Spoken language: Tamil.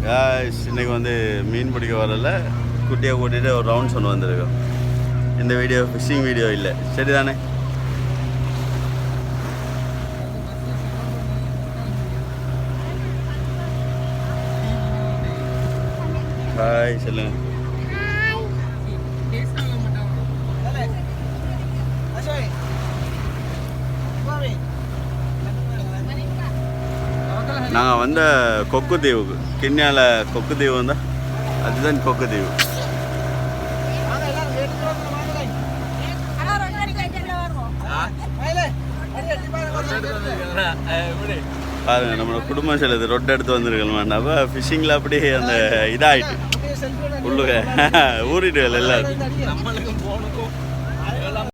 இன்னைக்கு வந்து மீன் பிடிக்க வரல, குட்டியை கூட்டிகிட்டு ஒரு ரவுண்ட்ஸ் ஒன்று வந்திருக்கோம். இந்த வீடியோ ஃபிஷிங் வீடியோ இல்லை, சரிதானே? ஹாய் சொல்லுங்க. நாங்கள் வந்த கொக்கு தீவுக்கு, கிண்ணியாவில் கொக்கு தீவு வந்தால் அதுதான் கொக்கு தீவு. பாருங்க, நம்மளோட குடும்பம் செல்லுது ரொட்டை எடுத்து வந்துருக்கணும். அப்போ ஃபிஷிங்கில் அப்படியே அந்த இதாகிட்டு உள்ளுக ஊறிட்டு எல்லாரும்.